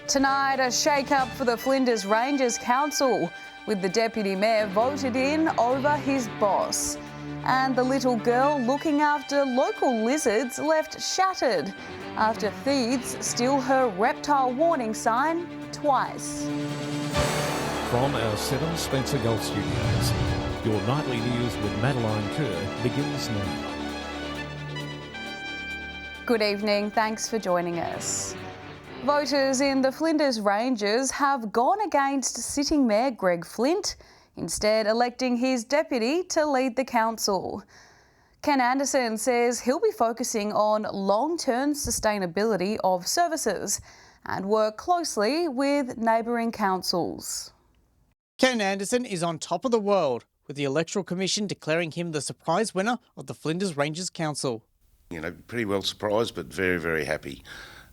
Tonight, a shake-up for the Flinders Rangers Council, with the Deputy Mayor voted in over his boss. And the little girl looking after local lizards left shattered after thieves steal her reptile warning sign twice. From our 7 Spencer Golf Studios, your nightly news with Madeline Kerr begins now. Good evening, thanks for joining us. Voters in the Flinders Rangers have gone against sitting Mayor Greg Flint, instead electing his deputy to lead the council. Ken Anderson says he'll be focusing on long-term sustainability of services and work closely with neighbouring councils. Ken Anderson is on top of the world, with the Electoral Commission declaring him the surprise winner of the Flinders Rangers Council. Pretty well surprised, but very, very happy.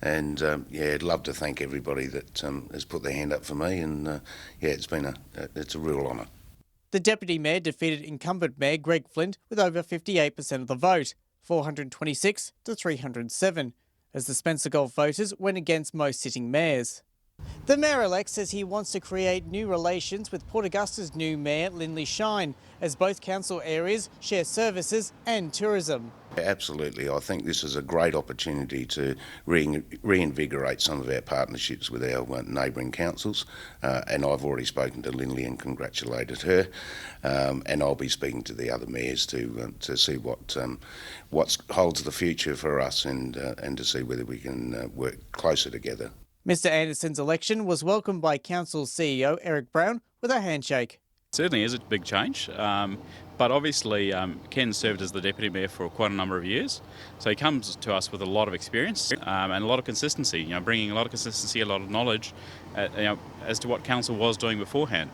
And I'd love to thank everybody that has put their hand up for me. And it's a real honour. The Deputy Mayor defeated incumbent Mayor Greg Flint with over 58% of the vote, 426 to 307, as the Spencer Golf voters went against most sitting mayors. The Mayor-elect says he wants to create new relations with Port Augusta's new Mayor, Lindley Shine, as both council areas share services and tourism. Absolutely. I think this is a great opportunity to reinvigorate some of our partnerships with our neighbouring councils. And I've already spoken to Lindley and congratulated her. And I'll be speaking to the other mayors to see what holds the future for us and to see whether we can work closer together. Mr Anderson's election was welcomed by Council CEO Eric Brown with a handshake. It certainly is a big change, but obviously Ken served as the Deputy Mayor for quite a number of years, so he comes to us with a lot of experience and a lot of consistency, bringing a lot of consistency, a lot of knowledge as to what Council was doing beforehand.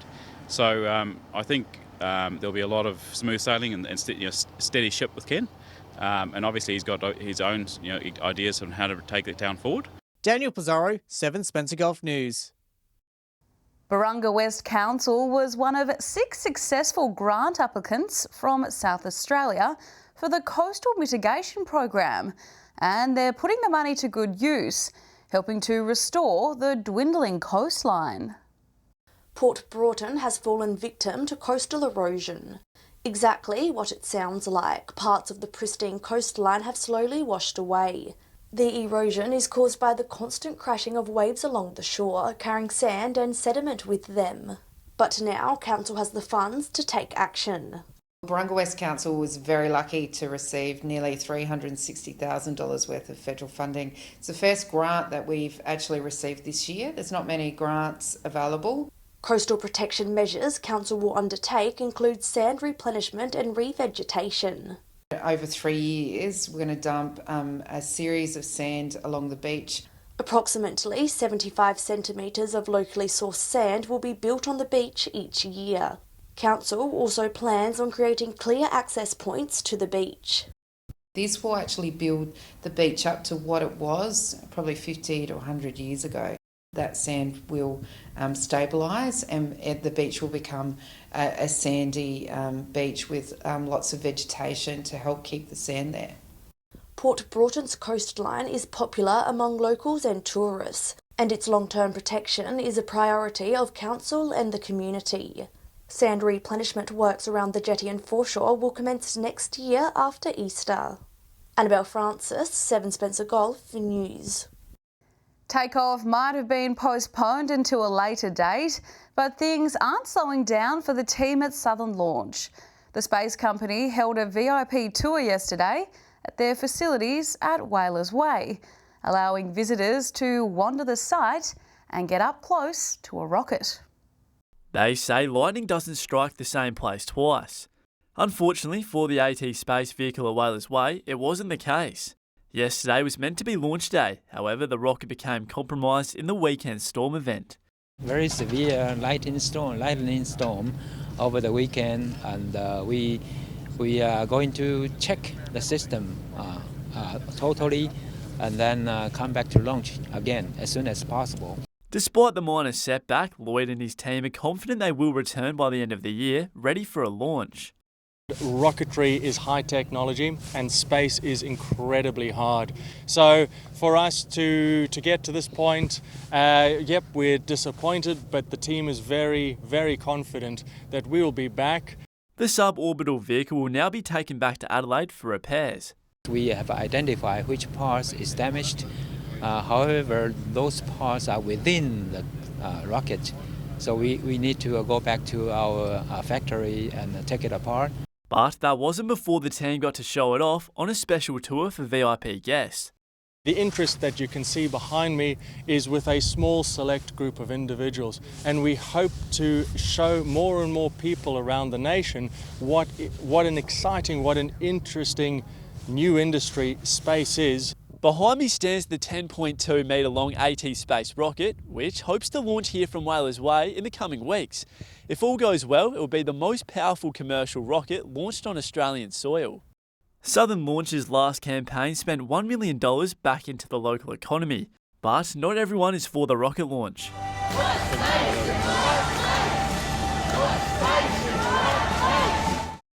So I think there'll be a lot of smooth sailing and steady ship with Ken, and obviously he's got his own ideas on how to take the town forward. Daniel Pizarro, 7 Spencer Golf News. Barunga West Council was one of 6 successful grant applicants from South Australia for the Coastal Mitigation Program, and they're putting the money to good use, helping to restore the dwindling coastline. Port Broughton has fallen victim to coastal erosion. Exactly what it sounds like. Parts of the pristine coastline have slowly washed away. The erosion is caused by the constant crashing of waves along the shore, carrying sand and sediment with them. But now Council has the funds to take action. Barunga West Council was very lucky to receive nearly $360,000 worth of federal funding. It's the first grant that we've actually received this year. There's not many grants available. Coastal protection measures Council will undertake include sand replenishment and revegetation. Over 3 years, we're going to dump a series of sand along the beach. Approximately 75 centimetres of locally sourced sand will be built on the beach each year. Council also plans on creating clear access points to the beach. This will actually build the beach up to what it was probably 50 to 100 years ago. That sand will stabilise and the beach will become a sandy beach with lots of vegetation to help keep the sand there. Port Broughton's coastline is popular among locals and tourists, and its long-term protection is a priority of Council and the community. Sand replenishment works around the jetty and foreshore will commence next year after Easter. Annabelle Francis, 7 Spencer Golf News. Takeoff might have been postponed until a later date, but things aren't slowing down for the team at Southern Launch. The space company held a VIP tour yesterday at their facilities at Whalers Way, allowing visitors to wander the site and get up close to a rocket. They say lightning doesn't strike the same place twice. Unfortunately for the AT space vehicle at Whalers Way, it wasn't the case. Yesterday was meant to be launch day, however the rocket became compromised in the weekend storm event. Very severe lightning storm over the weekend, and we are going to check the system totally and then come back to launch again as soon as possible. Despite the minor setback, Lloyd and his team are confident they will return by the end of the year, ready for a launch. Rocketry is high technology and space is incredibly hard. So for us to get to this point, yep, we're disappointed, but the team is very, very confident that we will be back. The suborbital vehicle will now be taken back to Adelaide for repairs. We have identified which parts is damaged. However, those parts are within the rocket. So we need to go back to our factory and take it apart. But that wasn't before the team got to show it off on a special tour for VIP guests. The interest that you can see behind me is with a small select group of individuals, and we hope to show more and more people around the nation what an exciting, what an interesting new industry space is. Behind me stands the 10.2 metre long AT Space rocket, which hopes to launch here from Whalers Way in the coming weeks. If all goes well, it will be the most powerful commercial rocket launched on Australian soil. Southern Launch's last campaign spent $1 million back into the local economy, but not everyone is for the rocket launch.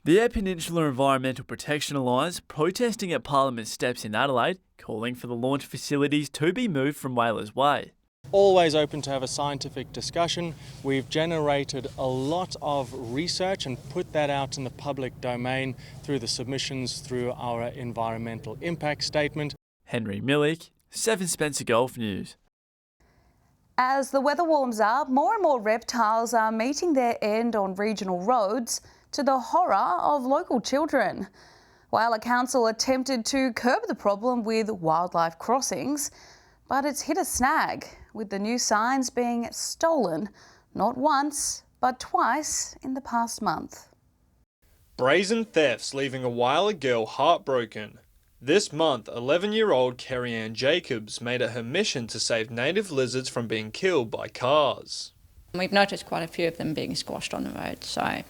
The Eyre Peninsula Environmental Protection Alliance protesting at Parliament steps in Adelaide, calling for the launch facilities to be moved from Whalers Way. Always open to have a scientific discussion. We've generated a lot of research and put that out in the public domain through the submissions through our environmental impact statement. Henry Millick, 7 Spencer Golf News. As the weather warms up, more and more reptiles are meeting their end on regional roads, to the horror of local children. While a council attempted to curb the problem with wildlife crossings, but it's hit a snag, with the new signs being stolen not once, but twice in the past month. Brazen thefts leaving a Whyalla girl heartbroken. This month, 11-year-old Kerry-Ann Jacobs made it her mission to save native lizards from being killed by cars. We've noticed quite a few of them being squashed on the road, so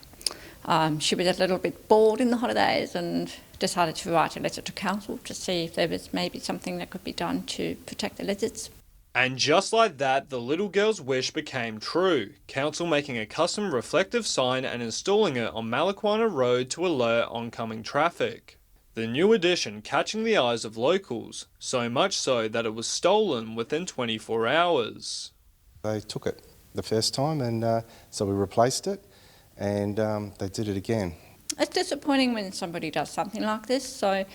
she was a little bit bored in the holidays and decided to write a letter to council to see if there was maybe something that could be done to protect the lizards. And just like that, the little girl's wish became true, council making a custom reflective sign and installing it on Malakwana Road to alert oncoming traffic. The new addition catching the eyes of locals, so much so that it was stolen within 24 hours. They took it the first time and so we replaced it. And they did it again. It's disappointing when somebody does something like this, so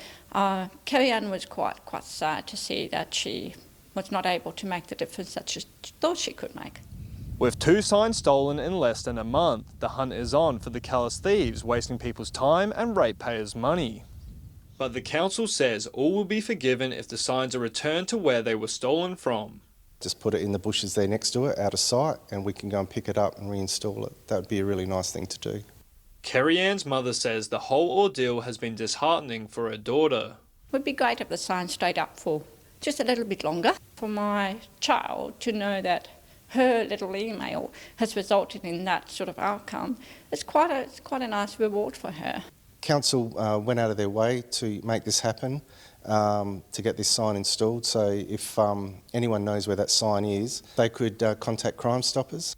Kerry-Ann was quite sad to see that she was not able to make the difference that she thought she could make. With 2 signs stolen in less than a month, the hunt is on for the callous thieves wasting people's time and ratepayers' money. But the council says all will be forgiven if the signs are returned to where they were stolen from. Just put it in the bushes there next to it, out of sight, and we can go and pick it up and reinstall it. That would be a really nice thing to do. Kerry-Ann's mother says the whole ordeal has been disheartening for her daughter. It would be great if the sign stayed up for just a little bit longer, for my child to know that her little email has resulted in that sort of outcome. It's quite a nice reward for her. Council went out of their way to make this happen. To get this sign installed, so if anyone knows where that sign is, they could contact Crime Stoppers.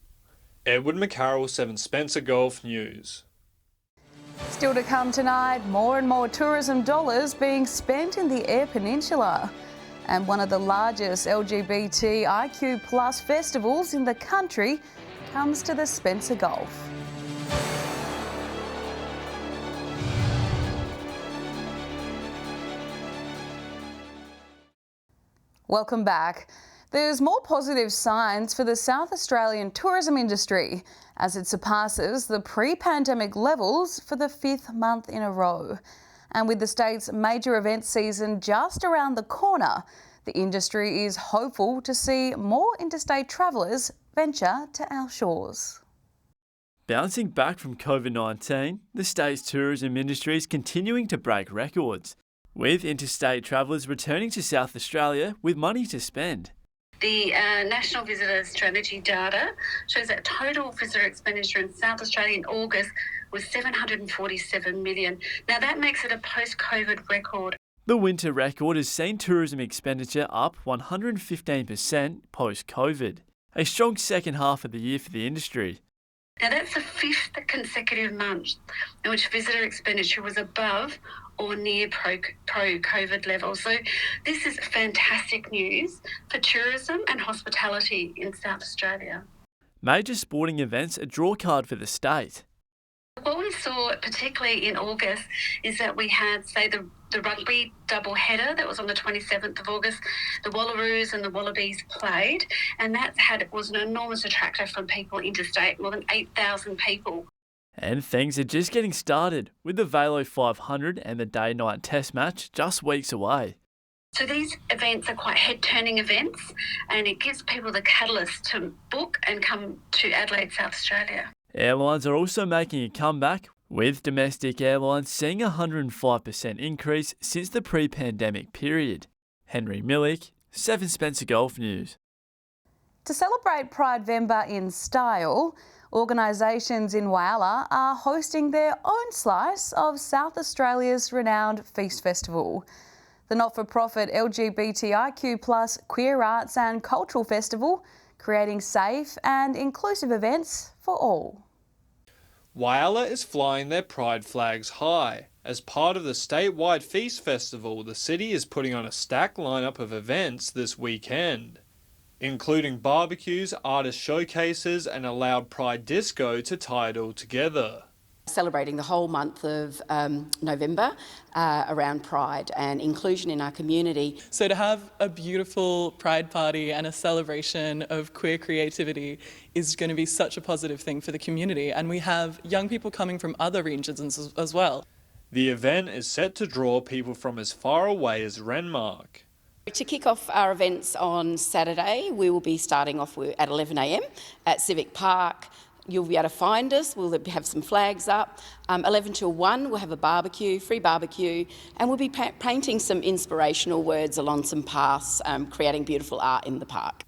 Edward McCarroll, 7 Spencer Golf News. Still to come tonight, more and more tourism dollars being spent in the Eyre Peninsula. And one of the largest LGBTIQ plus festivals in the country comes to the Spencer Gulf. Welcome back. There's more positive signs for the South Australian tourism industry as it surpasses the pre-pandemic levels for the 5th month in a row. And with the state's major event season just around the corner, the industry is hopeful to see more interstate travellers venture to our shores. Bouncing back from COVID-19, the state's tourism industry is continuing to break records, with interstate travellers returning to South Australia with money to spend. The National Visitor Strategy data shows that total visitor expenditure in South Australia in August was $747 million. Now that makes it a post-COVID record. The winter record has seen tourism expenditure up 115% post-COVID, a strong second half of the year for the industry. Now, that's the 5th consecutive month in which visitor expenditure was above or near pro-COVID levels. So this is fantastic news for tourism and hospitality in South Australia. Major sporting events a draw card for the state. What we saw, particularly in August, is that we had, say, the rugby double header that was on the 27th of August. The Wallaroos and the Wallabies played, and that was an enormous attractor from people interstate, more than 8,000 people. And things are just getting started, with the Velo 500 and the day-night test match just weeks away. So these events are quite head-turning events, and it gives people the catalyst to book and come to Adelaide, South Australia. Airlines are also making a comeback, with domestic airlines seeing a 105% increase since the pre-pandemic period. Henry Millick, 7 Spencer Golf News. To celebrate Pride Vember in style, organisations in Whyalla are hosting their own slice of South Australia's renowned Feast Festival. The not-for-profit LGBTIQ+ queer arts and cultural festival, creating safe and inclusive events for all. Whyalla is flying their pride flags high. As part of the statewide Feast Festival, the city is putting on a stacked lineup of events this weekend, including barbecues, artist showcases and a loud pride disco to tie it all together. Celebrating the whole month of November around Pride and inclusion in our community. So to have a beautiful Pride party and a celebration of queer creativity is going to be such a positive thing for the community, and we have young people coming from other regions as well. The event is set to draw people from as far away as Renmark. To kick off our events on Saturday, we will be starting off at 11 a.m. at Civic Park. You'll be able to find us, we'll have some flags up. 11 till 1, we'll have a barbecue, free barbecue, and we'll be painting some inspirational words along some paths, creating beautiful art in the park.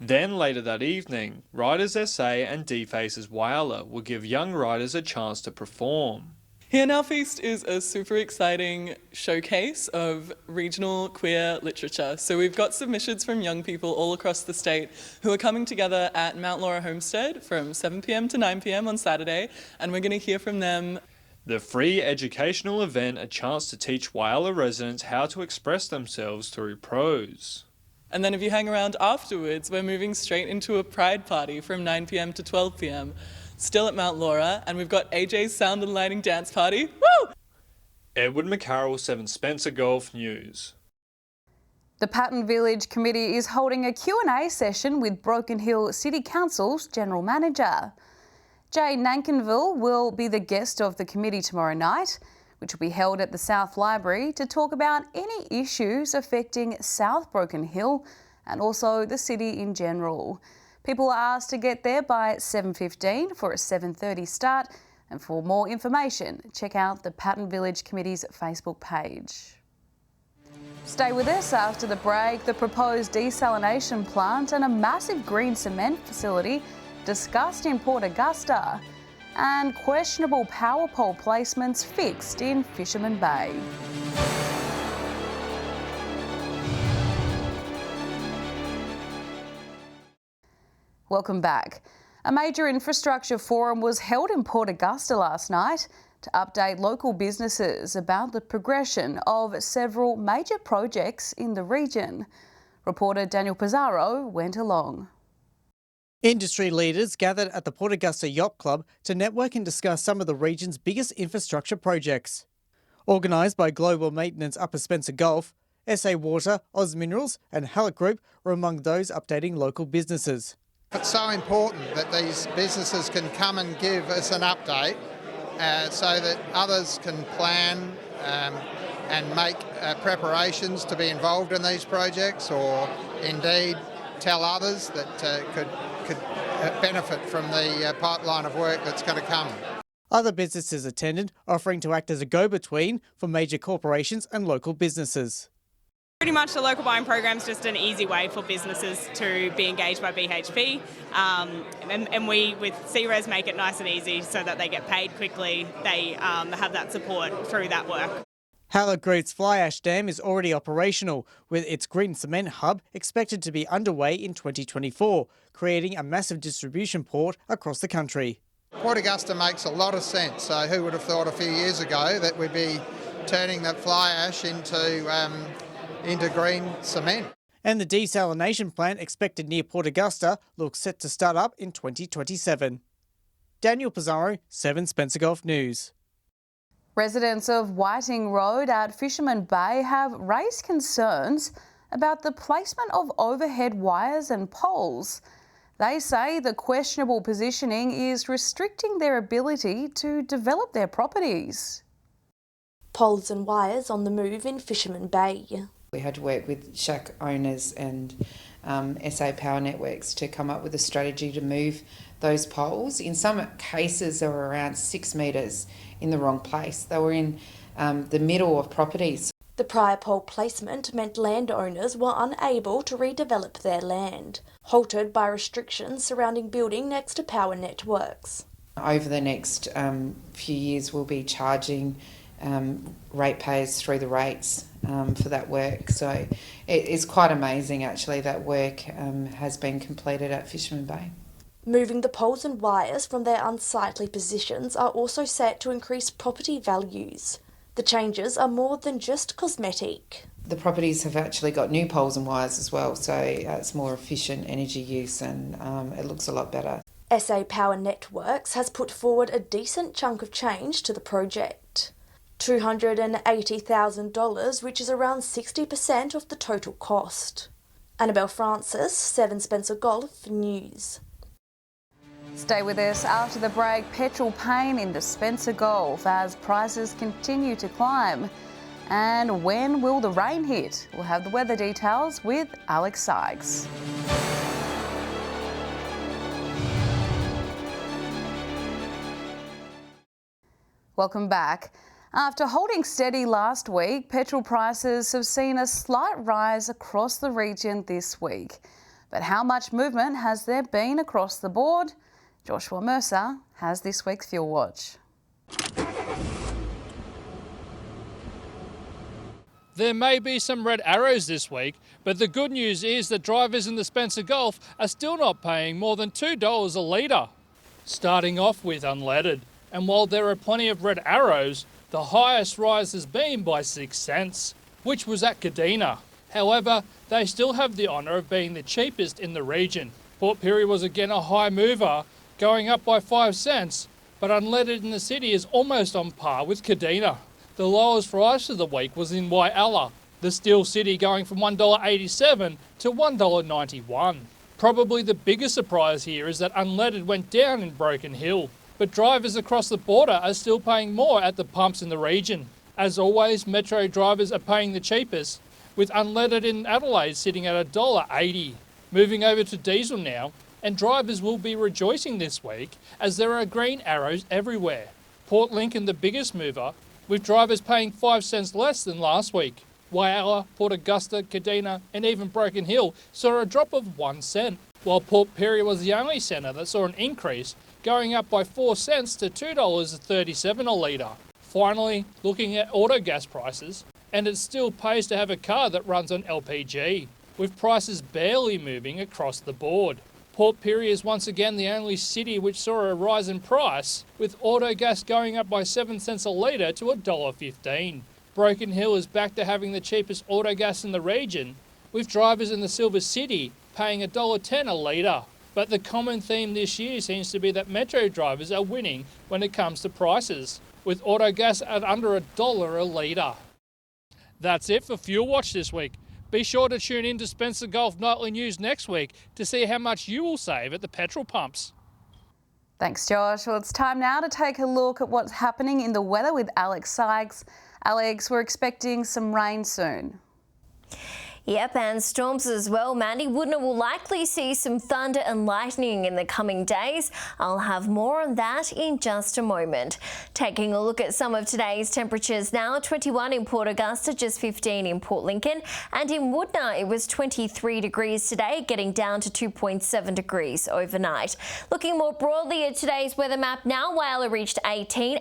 Then later that evening, Riders SA and D-Faces Whyalla will give young riders a chance to perform. Here Now Feast is a super exciting showcase of regional queer literature. So we've got submissions from young people all across the state who are coming together at Mount Laura Homestead from 7 p.m. to 9 p.m. on Saturday, and we're going to hear from them. The free educational event a chance to teach Whyalla residents how to express themselves through prose. And then if you hang around afterwards, we're moving straight into a Pride party from 9 p.m. to 12 p.m. Still at Mount Laura, and we've got AJ's Sound and Lighting Dance Party. Woo! Edward McCarroll, 7 Spencer Golf News. The Patton Village Committee is holding a Q&A session with Broken Hill City Council's General Manager. Jay Nankinville will be the guest of the committee tomorrow night, which will be held at the South Library to talk about any issues affecting South Broken Hill and also the city in general. People are asked to get there by 7:15 for a 7:30 start, and for more information, check out the Patton Village Committee's Facebook page. Stay with us after the break. The proposed desalination plant and a massive green cement facility discussed in Port Augusta, and questionable power pole placements fixed in Fisherman Bay. Welcome back. A major infrastructure forum was held in Port Augusta last night to update local businesses about the progression of several major projects in the region. Reporter Daniel Pizarro went along. Industry leaders gathered at the Port Augusta Yacht Club to network and discuss some of the region's biggest infrastructure projects. Organised by Global Maintenance Upper Spencer Gulf, SA Water, Oz Minerals and Hallett Group were among those updating local businesses. It's so important that these businesses can come and give us an update so that others can plan and make preparations to be involved in these projects, or indeed tell others that could benefit from the pipeline of work that's going to come. Other businesses attended, offering to act as a go-between for major corporations and local businesses. Pretty much the local buying program is just an easy way for businesses to be engaged by BHP, and we with CRES make it nice and easy so that they get paid quickly. They have that support through that work. Hallett Group's Fly Ash Dam is already operational, with its green cement hub expected to be underway in 2024, creating a massive distribution port across the country. Port Augusta makes a lot of sense. So who would have thought a few years ago that we'd be turning that fly ash into green cement? And the desalination plant expected near Port Augusta looks set to start up in 2027. Daniel Pizarro, 7 Spencer Gulf News. Residents of Whiting Road at Fisherman Bay have raised concerns about the placement of overhead wires and poles. They say the questionable positioning is restricting their ability to develop their properties. Poles and wires on the move in Fisherman Bay. We had to work with shack owners and SA Power Networks to come up with a strategy to move those poles. In some cases, they were around 6 metres in the wrong place. They were in the middle of properties. The prior pole placement meant landowners were unable to redevelop their land, halted by restrictions surrounding building next to power networks. Over the next few years, we'll be charging ratepayers through the rates for that work. So it's quite amazing, actually, that work has been completed at Fisherman Bay. Moving the poles and wires from their unsightly positions are also set to increase property values. The changes are more than just cosmetic. The properties have actually got new poles and wires as well, so it's more efficient energy use and it looks a lot better. SA Power Networks has put forward a decent chunk of change to the project. $280,000, which is around 60% of the total cost. Annabelle Francis, 7 Spencer Gulf News. Stay with us after the break. Petrol pain in the Spencer Gulf as prices continue to climb. And when will the rain hit? We'll have the weather details with Alex Sykes. Welcome back. After holding steady last week, petrol prices have seen a slight rise across the region this week. But how much movement has there been across the board? Joshua Mercer has this week's Fuel Watch. There may be some red arrows this week, but the good news is that drivers in the Spencer Gulf are still not paying more than $2 a litre. Starting off with unleaded, and while there are plenty of red arrows, the highest rise has been by 6 cents, which was at Kadina. However, they still have the honour of being the cheapest in the region. Port Pirie was again a high mover, going up by 5 cents, but unleaded in the city is almost on par with Kadina. The lowest rise of the week was in Whyalla, the Steel City going from $1.87 to $1.91. Probably the biggest surprise here is that unleaded went down in Broken Hill, but drivers across the border are still paying more at the pumps in the region. As always, Metro drivers are paying the cheapest, with unleaded in Adelaide sitting at $1.80. Moving over to diesel now, and drivers will be rejoicing this week as there are green arrows everywhere. Port Lincoln the biggest mover, with drivers paying 5 cents less than last week. Whyalla, Port Augusta, Kadina and even Broken Hill saw a drop of 1 cent, while Port Pirie was the only centre that saw an increase, going up by 4 cents to $2.37 a litre. Finally, looking at auto gas prices, and it still pays to have a car that runs on LPG, with prices barely moving across the board. Port Pirie is once again the only city which saw a rise in price, with auto gas going up by 7 cents a litre to $1.15. Broken Hill is back to having the cheapest auto gas in the region, with drivers in the Silver City paying $1.10 a litre. But the common theme this year seems to be that Metro drivers are winning when it comes to prices, with auto gas at under $1 a litre. That's it for Fuel Watch this week. Be sure to tune in to Spencer Gulf Nightly News next week to see how much you will save at the petrol pumps. Thanks, Josh. Well, it's time now to take a look at what's happening in the weather with Alex Sykes. Alex, we're expecting some rain soon. Yep, and storms as well, Mandy. Woodner will likely see some thunder and lightning in the coming days. I'll have more on that in just a moment. Taking a look at some of today's temperatures now, 21 in Port Augusta, just 15 in Port Lincoln, and in Woodner it was 23 degrees today, getting down to 2.7 degrees overnight. Looking more broadly at today's weather map now, Whyalla reached 18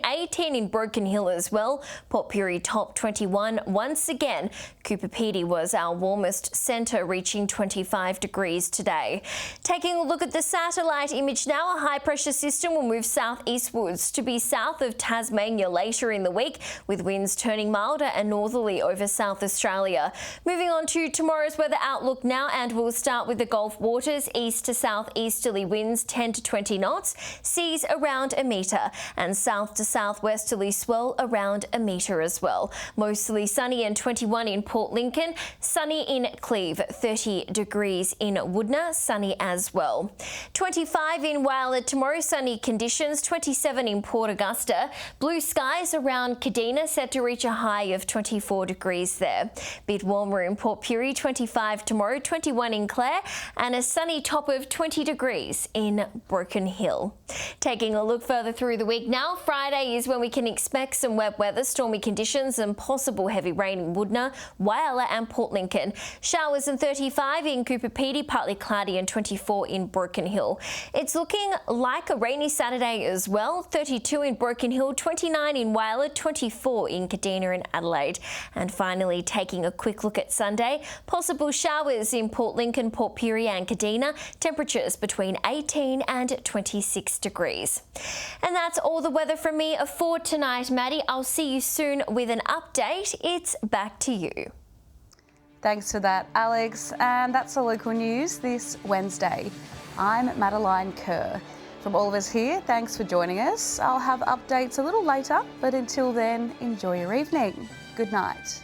in Broken Hill as well. Port Pirie top 21 once again. Cooper Pedy was our warm warmest centre reaching 25 degrees today. Taking a look at the satellite image now, a high pressure system will move southeastwards to be south of Tasmania later in the week, with winds turning milder and northerly over South Australia. Moving on to tomorrow's weather outlook now, and we'll start with the Gulf waters. East to southeasterly winds 10 to 20 knots, seas around a metre, and south to southwesterly swell around a metre as well. Mostly sunny and 21 in Port Lincoln, sunny in Cleve, 30 degrees in Woodner, sunny as well. 25 in Whyalla tomorrow, sunny conditions, 27 in Port Augusta. Blue skies around Kadina, set to reach a high of 24 degrees there. Bit warmer in Port Pirie, 25 tomorrow, 21 in Clare, and a sunny top of 20 degrees in Broken Hill. Taking a look further through the week now, Friday is when we can expect some wet weather, stormy conditions and possible heavy rain in Woodner, Whyalla and Port Lincoln. Showers and 35 in Cooper Pedy, partly cloudy, and 24 in Broken Hill. It's looking like a rainy Saturday as well, 32 in Broken Hill, 29 in Whyalla, 24 in Kadina and Adelaide. And finally, taking a quick look at Sunday, possible showers in Port Lincoln, Port Pirie and Kadina, temperatures between 18 and 26 degrees. And that's all the weather from me for tonight, Maddie. I'll see you soon with an update. It's back to you. Thanks for that, Alex. And that's the local news this Wednesday. I'm Madeline Kerr. From all of us here, thanks for joining us. I'll have updates a little later, but until then, enjoy your evening. Good night.